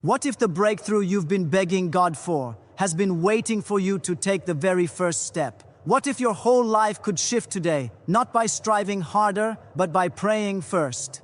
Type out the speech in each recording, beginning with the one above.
What if the breakthrough you've been begging God for has been waiting for you to take the very first step? What if your whole life could shift today, not by striving harder, but by praying first?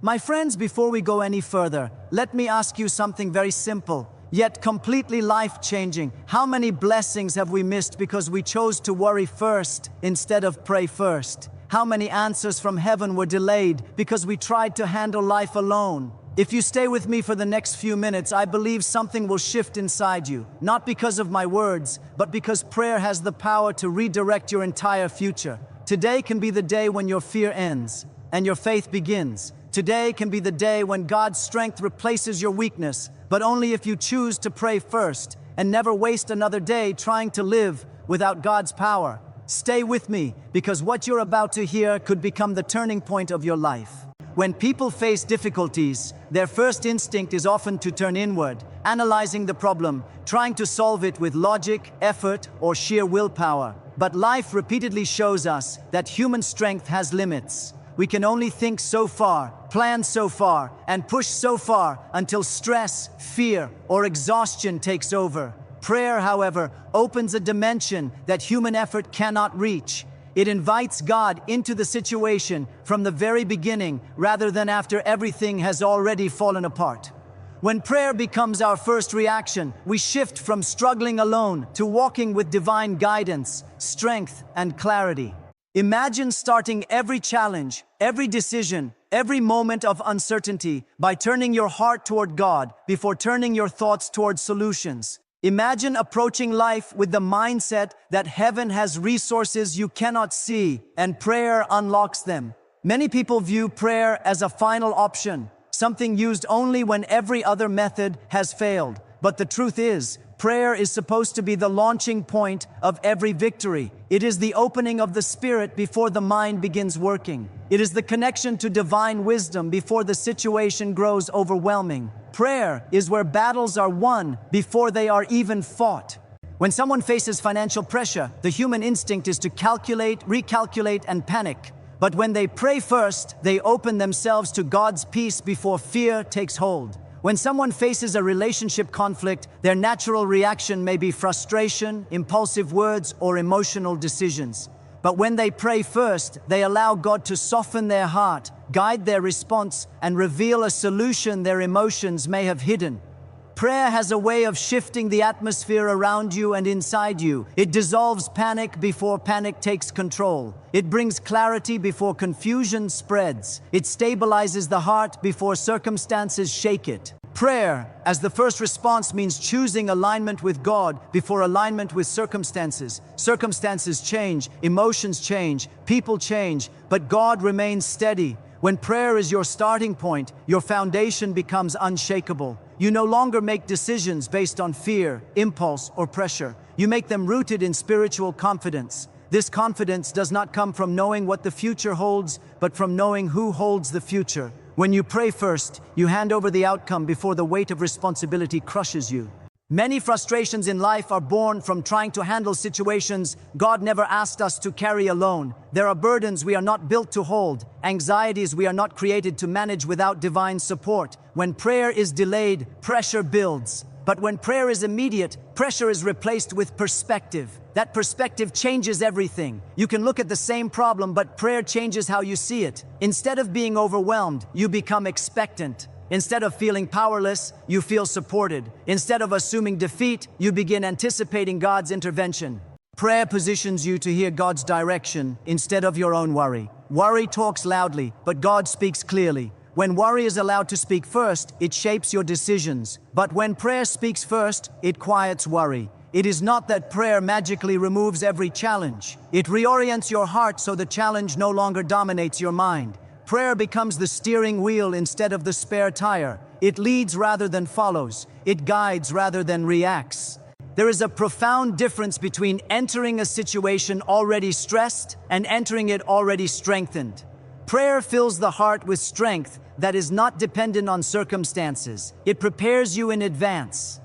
My friends, before we go any further, let me ask you something very simple, yet completely life-changing. How many blessings have we missed because we chose to worry first instead of pray first? How many answers from heaven were delayed because we tried to handle life alone? If you stay with me for the next few minutes, I believe something will shift inside you, not because of my words, but because prayer has the power to redirect your entire future. Today can be the day when your fear ends and your faith begins. Today can be the day when God's strength replaces your weakness, but only if you choose to pray first and never waste another day trying to live without God's power. Stay with me, because what you're about to hear could become the turning point of your life. When people face difficulties, their first instinct is often to turn inward, analyzing the problem, trying to solve it with logic, effort, or sheer willpower. But life repeatedly shows us that human strength has limits. We can only think so far, plan so far, and push so far until stress, fear, or exhaustion takes over. Prayer, however, opens a dimension that human effort cannot reach. It invites God into the situation from the very beginning, rather than after everything has already fallen apart. When prayer becomes our first reaction, we shift from struggling alone to walking with divine guidance, strength, and clarity. Imagine starting every challenge, every decision, every moment of uncertainty by turning your heart toward God before turning your thoughts toward solutions. Imagine approaching life with the mindset that heaven has resources you cannot see, and prayer unlocks them. Many people view prayer as a final option, something used only when every other method has failed. But the truth is, prayer is supposed to be the launching point of every victory. It is the opening of the spirit before the mind begins working. It is the connection to divine wisdom before the situation grows overwhelming. Prayer is where battles are won before they are even fought. When someone faces financial pressure, the human instinct is to calculate, recalculate, and panic. But when they pray first, they open themselves to God's peace before fear takes hold. When someone faces a relationship conflict, their natural reaction may be frustration, impulsive words, or emotional decisions. But when they pray first, they allow God to soften their heart, guide their response, and reveal a solution their emotions may have hidden. Prayer has a way of shifting the atmosphere around you and inside you. It dissolves panic before panic takes control. It brings clarity before confusion spreads. It stabilizes the heart before circumstances shake it. Prayer, as the first response, means choosing alignment with God before alignment with circumstances. Circumstances change, emotions change, people change, but God remains steady. When prayer is your starting point, your foundation becomes unshakable. You no longer make decisions based on fear, impulse, or pressure. You make them rooted in spiritual confidence. This confidence does not come from knowing what the future holds, but from knowing who holds the future. When you pray first, you hand over the outcome before the weight of responsibility crushes you. Many frustrations in life are born from trying to handle situations God never asked us to carry alone. There are burdens we are not built to hold, anxieties we are not created to manage without divine support. When prayer is delayed, pressure builds. But when prayer is immediate, pressure is replaced with perspective. That perspective changes everything. You can look at the same problem, but prayer changes how you see it. Instead of being overwhelmed, you become expectant. Instead of feeling powerless, you feel supported. Instead of assuming defeat, you begin anticipating God's intervention. Prayer positions you to hear God's direction instead of your own worry. Worry talks loudly, but God speaks clearly. When worry is allowed to speak first, it shapes your decisions. But when prayer speaks first, it quiets worry. It is not that prayer magically removes every challenge. It reorients your heart so the challenge no longer dominates your mind. Prayer becomes the steering wheel instead of the spare tire. It leads rather than follows. It guides rather than reacts. There is a profound difference between entering a situation already stressed and entering it already strengthened. Prayer fills the heart with strength that is not dependent on circumstances. It prepares you in advance.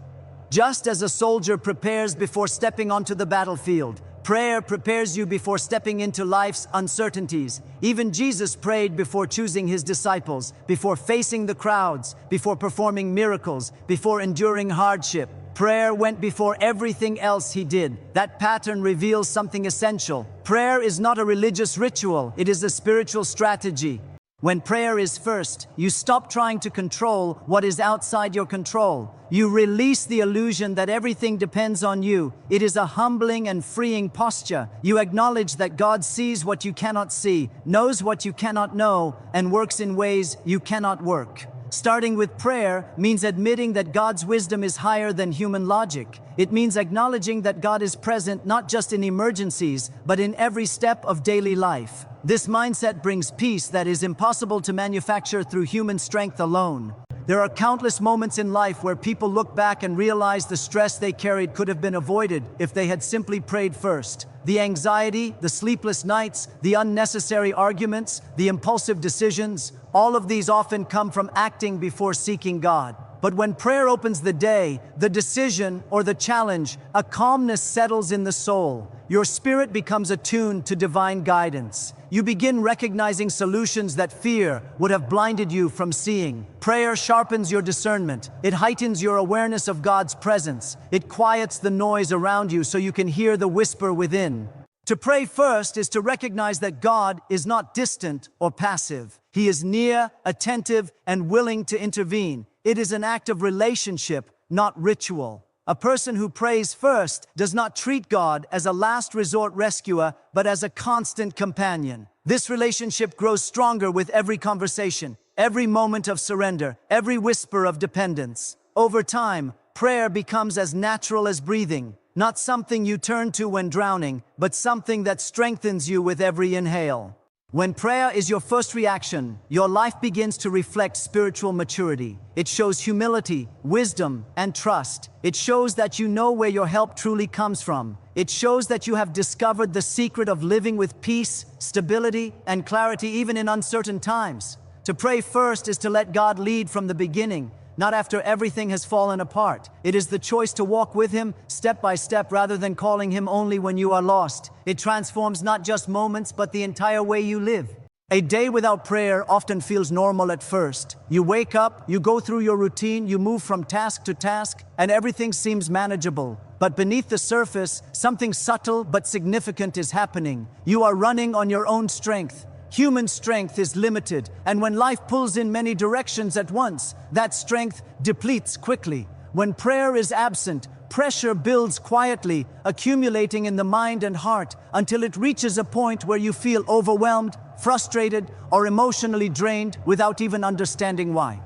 Just as a soldier prepares before stepping onto the battlefield, Prayer prepares you before stepping into life's uncertainties. Even Jesus prayed before choosing his disciples, before facing the crowds, before performing miracles, before enduring hardship. Prayer went before everything else he did. That pattern reveals something essential. Prayer is not a religious ritual, it is a spiritual strategy. When prayer is first, you stop trying to control what is outside your control. You release the illusion that everything depends on you. It is a humbling and freeing posture. You acknowledge that God sees what you cannot see, knows what you cannot know, and works in ways you cannot work. Starting with prayer means admitting that God's wisdom is higher than human logic. It means acknowledging that God is present not just in emergencies, but in every step of daily life. This mindset brings peace that is impossible to manufacture through human strength alone. There are countless moments in life where people look back and realize the stress they carried could have been avoided if they had simply prayed first. The anxiety, the sleepless nights, the unnecessary arguments, the impulsive decisions, all of these often come from acting before seeking God. But when prayer opens the day, the decision, or the challenge, a calmness settles in the soul. Your spirit becomes attuned to divine guidance. You begin recognizing solutions that fear would have blinded you from seeing. Prayer sharpens your discernment. It heightens your awareness of God's presence. It quiets the noise around you so you can hear the whisper within. To pray first is to recognize that God is not distant or passive. He is near, attentive, and willing to intervene. It is an act of relationship, not ritual. A person who prays first does not treat God as a last resort rescuer, but as a constant companion. This relationship grows stronger with every conversation, every moment of surrender, every whisper of dependence. Over time, prayer becomes as natural as breathing, not something you turn to when drowning, but something that strengthens you with every inhale. When prayer is your first reaction, your life begins to reflect spiritual maturity. It shows humility, wisdom, and trust. It shows that you know where your help truly comes from. It shows that you have discovered the secret of living with peace, stability, and clarity even in uncertain times. To pray first is to let God lead from the beginning, not after everything has fallen apart. It is the choice to walk with Him step by step rather than calling Him only when you are lost. It transforms not just moments, but the entire way you live. A day without prayer often feels normal at first. You wake up, you go through your routine, you move from task to task, and everything seems manageable. But beneath the surface, something subtle but significant is happening. You are running on your own strength. Human strength is limited, and when life pulls in many directions at once, that strength depletes quickly. When prayer is absent, pressure builds quietly, accumulating in the mind and heart until it reaches a point where you feel overwhelmed, frustrated, or emotionally drained without even understanding why.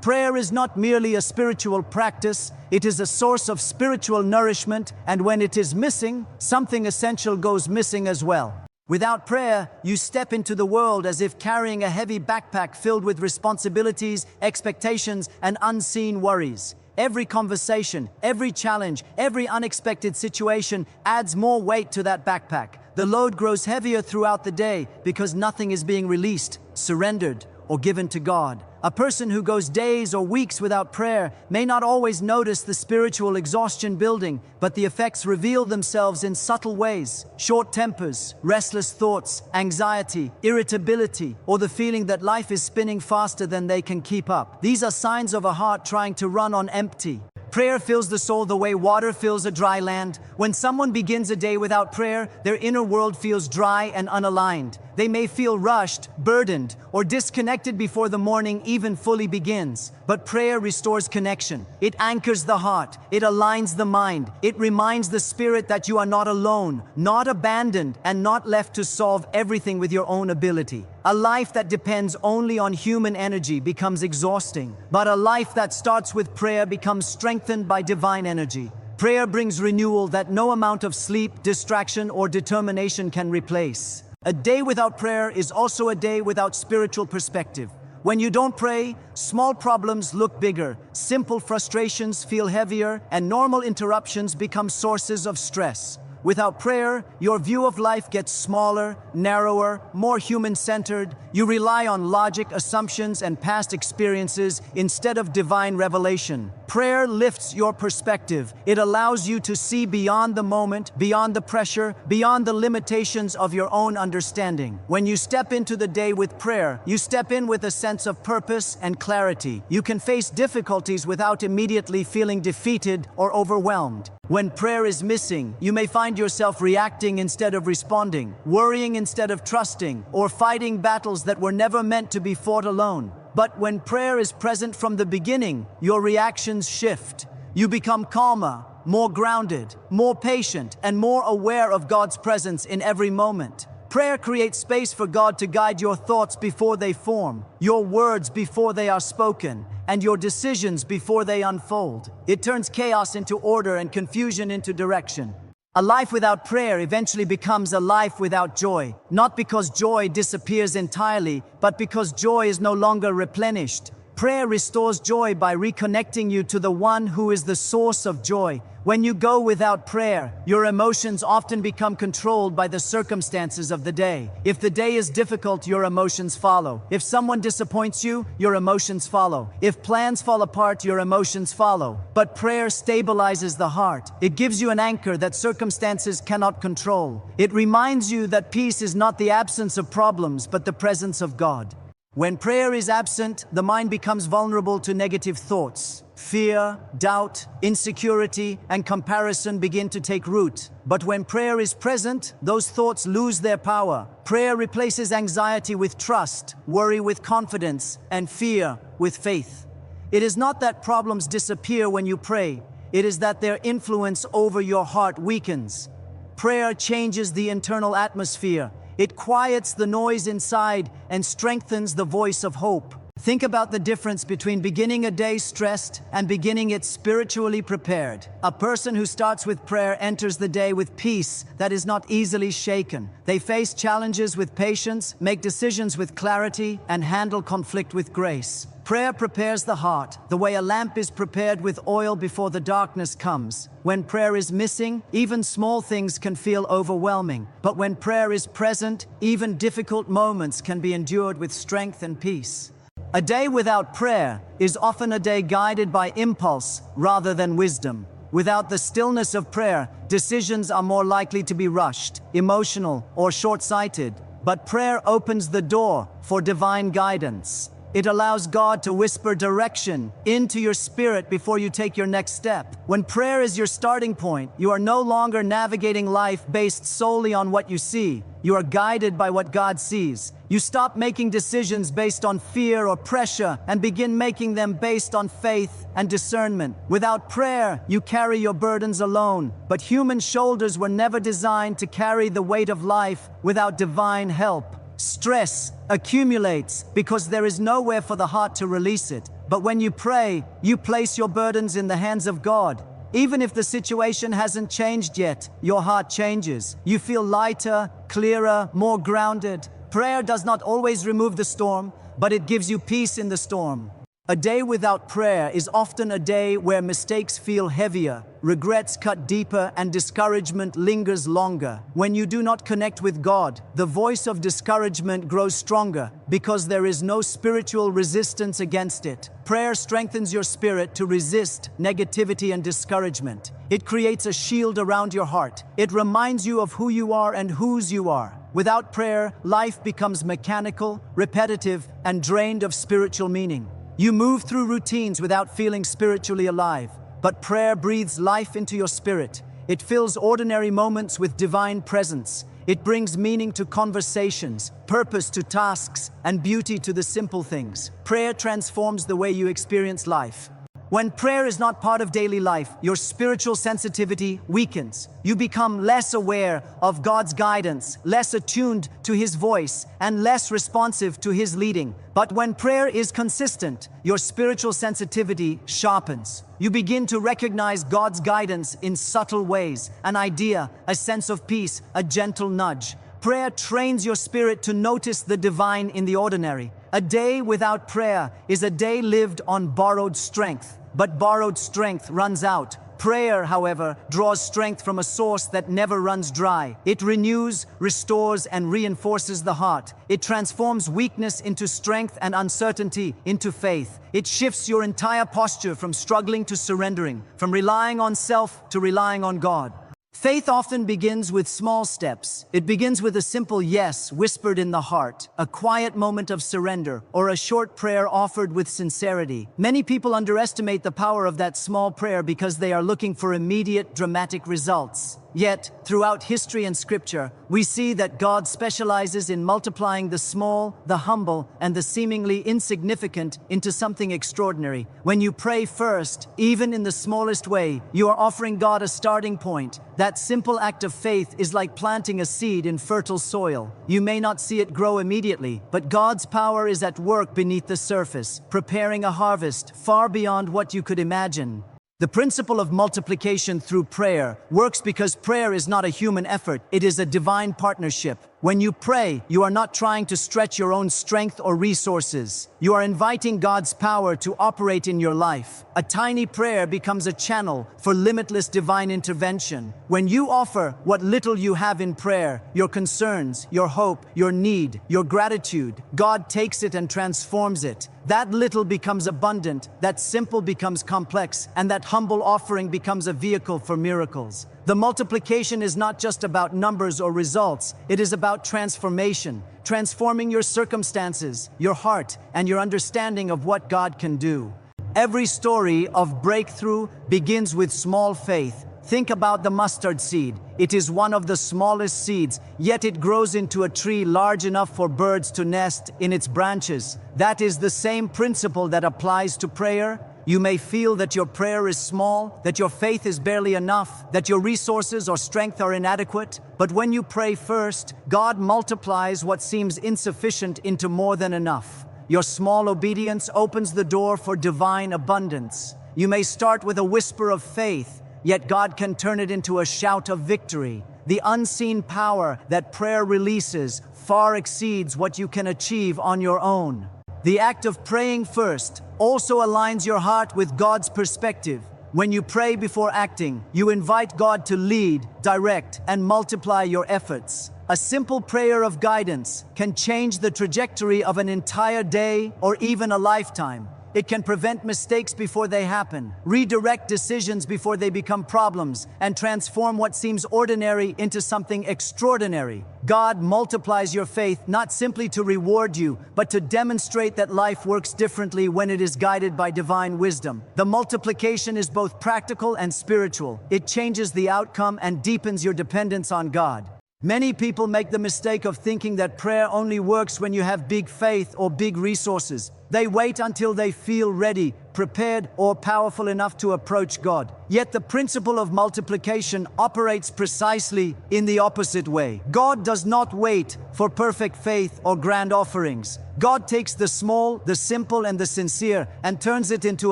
Prayer is not merely a spiritual practice, it is a source of spiritual nourishment, and when it is missing, something essential goes missing as well. Without prayer, you step into the world as if carrying a heavy backpack filled with responsibilities, expectations, and unseen worries. Every conversation, every challenge, every unexpected situation adds more weight to that backpack. The load grows heavier throughout the day because nothing is being released, surrendered, or given to God. A person who goes days or weeks without prayer may not always notice the spiritual exhaustion building, but the effects reveal themselves in subtle ways. Short tempers, restless thoughts, anxiety, irritability, or the feeling that life is spinning faster than they can keep up. These are signs of a heart trying to run on empty. Prayer fills the soul the way water fills a dry land. When someone begins a day without prayer, their inner world feels dry and unaligned. They may feel rushed, burdened, or disconnected before the morning even fully begins. But prayer restores connection. It anchors the heart. It aligns the mind. It reminds the spirit that you are not alone, not abandoned, and not left to solve everything with your own ability. A life that depends only on human energy becomes exhausting, but a life that starts with prayer becomes strengthened by divine energy. Prayer brings renewal that no amount of sleep, distraction, or determination can replace. A day without prayer is also a day without spiritual perspective. When you don't pray, small problems look bigger, simple frustrations feel heavier, and normal interruptions become sources of stress. Without prayer, your view of life gets smaller, narrower, more human-centered. You rely on logic, assumptions, and past experiences instead of divine revelation. Prayer lifts your perspective. It allows you to see beyond the moment, beyond the pressure, beyond the limitations of your own understanding. When you step into the day with prayer, you step in with a sense of purpose and clarity. You can face difficulties without immediately feeling defeated or overwhelmed. When prayer is missing, you may find yourself reacting instead of responding, worrying instead of trusting, or fighting battles that were never meant to be fought alone. But when prayer is present from the beginning, your reactions shift. You become calmer, more grounded, more patient, and more aware of God's presence in every moment. Prayer creates space for God to guide your thoughts before they form, your words before they are spoken, and your decisions before they unfold. It turns chaos into order and confusion into direction. A life without prayer eventually becomes a life without joy, not because joy disappears entirely, but because joy is no longer replenished. Prayer restores joy by reconnecting you to the one who is the source of joy. When you go without prayer, your emotions often become controlled by the circumstances of the day. If the day is difficult, your emotions follow. If someone disappoints you, your emotions follow. If plans fall apart, your emotions follow. But prayer stabilizes the heart. It gives you an anchor that circumstances cannot control. It reminds you that peace is not the absence of problems, but the presence of God. When prayer is absent, the mind becomes vulnerable to negative thoughts. Fear, doubt, insecurity, and comparison begin to take root. But when prayer is present, those thoughts lose their power. Prayer replaces anxiety with trust, worry with confidence, and fear with faith. It is not that problems disappear when you pray. It is that their influence over your heart weakens. Prayer changes the internal atmosphere. It quiets the noise inside and strengthens the voice of hope. Think about the difference between beginning a day stressed and beginning it spiritually prepared. A person who starts with prayer enters the day with peace that is not easily shaken. They face challenges with patience, make decisions with clarity, and handle conflict with grace. Prayer prepares the heart, the way a lamp is prepared with oil before the darkness comes. When prayer is missing, even small things can feel overwhelming. But when prayer is present, even difficult moments can be endured with strength and peace. A day without prayer is often a day guided by impulse rather than wisdom. Without the stillness of prayer, decisions are more likely to be rushed, emotional, or short-sighted. But prayer opens the door for divine guidance. It allows God to whisper direction into your spirit before you take your next step. When prayer is your starting point, you are no longer navigating life based solely on what you see. You are guided by what God sees. You stop making decisions based on fear or pressure and begin making them based on faith and discernment. Without prayer, you carry your burdens alone. But human shoulders were never designed to carry the weight of life without divine help. Stress accumulates because there is nowhere for the heart to release it. But when you pray, you place your burdens in the hands of God. Even if the situation hasn't changed yet, your heart changes. You feel lighter, clearer, more grounded. Prayer does not always remove the storm, but it gives you peace in the storm. A day without prayer is often a day where mistakes feel heavier, regrets cut deeper, and discouragement lingers longer. When you do not connect with God, the voice of discouragement grows stronger because there is no spiritual resistance against it. Prayer strengthens your spirit to resist negativity and discouragement. It creates a shield around your heart. It reminds you of who you are and whose you are. Without prayer, life becomes mechanical, repetitive, and drained of spiritual meaning. You move through routines without feeling spiritually alive, but prayer breathes life into your spirit. It fills ordinary moments with divine presence. It brings meaning to conversations, purpose to tasks, and beauty to the simple things. Prayer transforms the way you experience life. When prayer is not part of daily life, your spiritual sensitivity weakens. You become less aware of God's guidance, less attuned to His voice, and less responsive to His leading. But when prayer is consistent, your spiritual sensitivity sharpens. You begin to recognize God's guidance in subtle ways, an idea, a sense of peace, a gentle nudge. Prayer trains your spirit to notice the divine in the ordinary. A day without prayer is a day lived on borrowed strength. But borrowed strength runs out. Prayer, however, draws strength from a source that never runs dry. It renews, restores, and reinforces the heart. It transforms weakness into strength and uncertainty into faith. It shifts your entire posture from struggling to surrendering, from relying on self to relying on God. Faith often begins with small steps. It begins with a simple yes whispered in the heart, a quiet moment of surrender, or a short prayer offered with sincerity. Many people underestimate the power of that small prayer because they are looking for immediate, dramatic results. Yet, throughout history and scripture, we see that God specializes in multiplying the small, the humble, and the seemingly insignificant into something extraordinary. When you pray first, even in the smallest way, you are offering God a starting point. That simple act of faith is like planting a seed in fertile soil. You may not see it grow immediately, but God's power is at work beneath the surface, preparing a harvest far beyond what you could imagine. The principle of multiplication through prayer works because prayer is not a human effort, it is a divine partnership. When you pray, you are not trying to stretch your own strength or resources. You are inviting God's power to operate in your life. A tiny prayer becomes a channel for limitless divine intervention. When you offer what little you have in prayer, your concerns, your hope, your need, your gratitude, God takes it and transforms it. That little becomes abundant, that simple becomes complex, and that humble offering becomes a vehicle for miracles. The multiplication is not just about numbers or results, it is about transformation, transforming your circumstances, your heart, and your understanding of what God can do. Every story of breakthrough begins with small faith. Think about the mustard seed. It is one of the smallest seeds, yet it grows into a tree large enough for birds to nest in its branches. That is the same principle that applies to prayer. You may feel that your prayer is small, that your faith is barely enough, that your resources or strength are inadequate. But when you pray first, God multiplies what seems insufficient into more than enough. Your small obedience opens the door for divine abundance. You may start with a whisper of faith, yet God can turn it into a shout of victory. The unseen power that prayer releases far exceeds what you can achieve on your own. The act of praying first also aligns your heart with God's perspective. When you pray before acting, you invite God to lead, direct, and multiply your efforts. A simple prayer of guidance can change the trajectory of an entire day or even a lifetime. It can prevent mistakes before they happen, redirect decisions before they become problems, and transform what seems ordinary into something extraordinary. God multiplies your faith not simply to reward you, but to demonstrate that life works differently when it is guided by divine wisdom. The multiplication is both practical and spiritual. It changes the outcome and deepens your dependence on God. Many people make the mistake of thinking that prayer only works when you have big faith or big resources. They wait until they feel ready, prepared, or powerful enough to approach God. Yet the principle of multiplication operates precisely in the opposite way. God does not wait for perfect faith or grand offerings. God takes the small, the simple, and the sincere and turns it into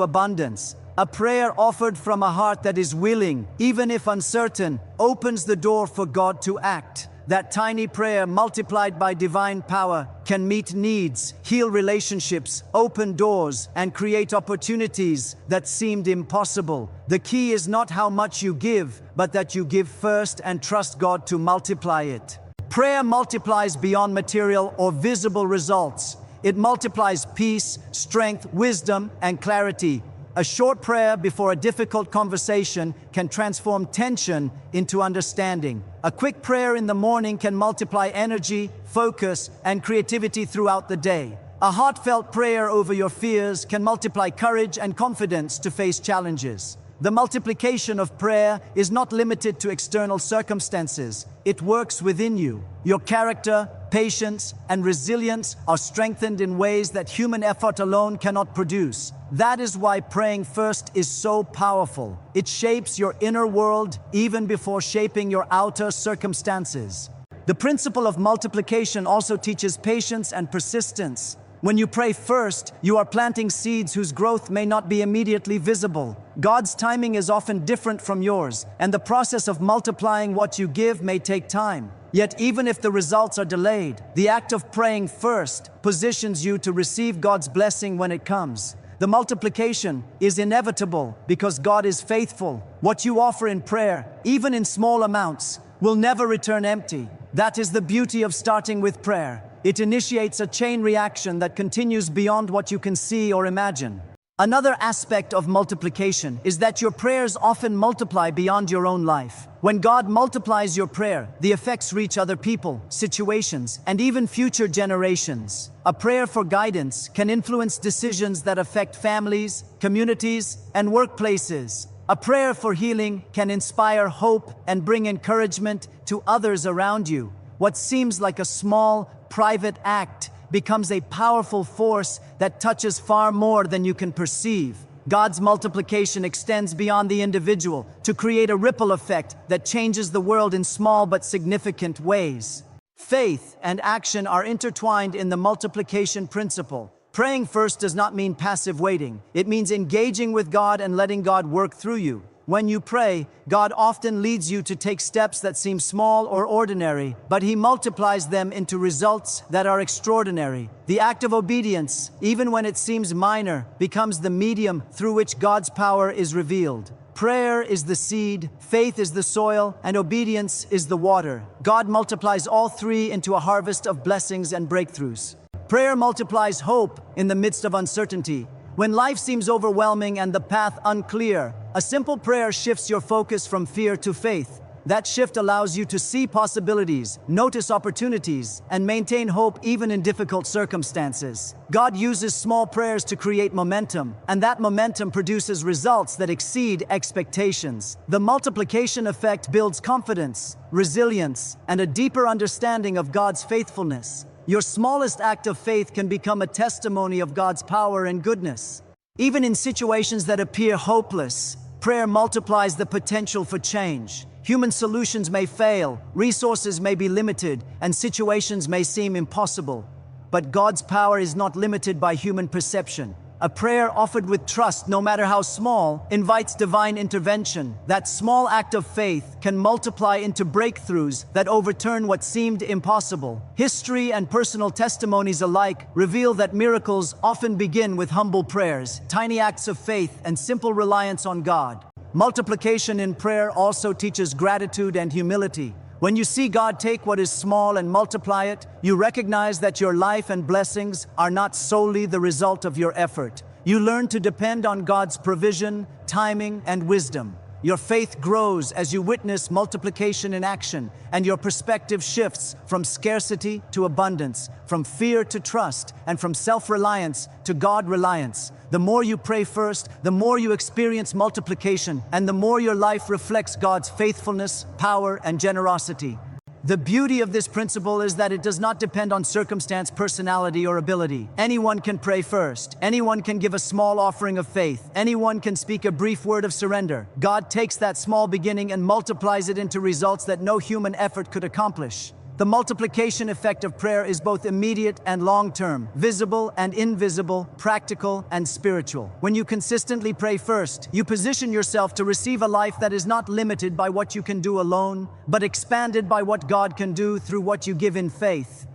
abundance. A prayer offered from a heart that is willing, even if uncertain, opens the door for God to act. That tiny prayer, multiplied by divine power, can meet needs, heal relationships, open doors, and create opportunities that seemed impossible. The key is not how much you give, but that you give first and trust God to multiply it. Prayer multiplies beyond material or visible results. It multiplies peace, strength, wisdom, and clarity. A short prayer before a difficult conversation can transform tension into understanding. A quick prayer in the morning can multiply energy, focus, and creativity throughout the day. A heartfelt prayer over your fears can multiply courage and confidence to face challenges. The multiplication of prayer is not limited to external circumstances. It works within you. Your character, patience, and resilience are strengthened in ways that human effort alone cannot produce. That is why praying first is so powerful. It shapes your inner world even before shaping your outer circumstances. The principle of multiplication also teaches patience and persistence. When you pray first, you are planting seeds whose growth may not be immediately visible. God's timing is often different from yours, and the process of multiplying what you give may take time. Yet even if the results are delayed, the act of praying first positions you to receive God's blessing when it comes. The multiplication is inevitable because God is faithful. What you offer in prayer, even in small amounts, will never return empty. That is the beauty of starting with prayer. It initiates a chain reaction that continues beyond what you can see or imagine. Another aspect of multiplication is that your prayers often multiply beyond your own life. When God multiplies your prayer, the effects reach other people, situations, and even future generations. A prayer for guidance can influence decisions that affect families, communities, and workplaces. A prayer for healing can inspire hope and bring encouragement to others around you. What seems like a small, private act becomes a powerful force that touches far more than you can perceive. God's multiplication extends beyond the individual to create a ripple effect that changes the world in small but significant ways. Faith and action are intertwined in the multiplication principle. Praying first does not mean passive waiting. It means engaging with God and letting God work through you. When you pray, God often leads you to take steps that seem small or ordinary, but He multiplies them into results that are extraordinary. The act of obedience, even when it seems minor, becomes the medium through which God's power is revealed. Prayer is the seed, faith is the soil, and obedience is the water. God multiplies all three into a harvest of blessings and breakthroughs. Prayer multiplies hope in the midst of uncertainty. When life seems overwhelming and the path unclear, a simple prayer shifts your focus from fear to faith. That shift allows you to see possibilities, notice opportunities, and maintain hope even in difficult circumstances. God uses small prayers to create momentum, and that momentum produces results that exceed expectations. The multiplication effect builds confidence, resilience, and a deeper understanding of God's faithfulness. Your smallest act of faith can become a testimony of God's power and goodness. Even in situations that appear hopeless, prayer multiplies the potential for change. Human solutions may fail, resources may be limited, and situations may seem impossible. But God's power is not limited by human perception. A prayer offered with trust, no matter how small, invites divine intervention. That small act of faith can multiply into breakthroughs that overturn what seemed impossible. History and personal testimonies alike reveal that miracles often begin with humble prayers, tiny acts of faith, and simple reliance on God. Multiplication in prayer also teaches gratitude and humility. When you see God take what is small and multiply it, you recognize that your life and blessings are not solely the result of your effort. You learn to depend on God's provision, timing, and wisdom. Your faith grows as you witness multiplication in action, and your perspective shifts from scarcity to abundance, from fear to trust, and from self-reliance to God-reliance. The more you pray first, the more you experience multiplication, and the more your life reflects God's faithfulness, power, and generosity. The beauty of this principle is that it does not depend on circumstance, personality, or ability. Anyone can pray first. Anyone can give a small offering of faith. Anyone can speak a brief word of surrender. God takes that small beginning and multiplies it into results that no human effort could accomplish. The multiplication effect of prayer is both immediate and long-term, visible and invisible, practical and spiritual. When you consistently pray first, you position yourself to receive a life that is not limited by what you can do alone, but expanded by what God can do through what you give in faith.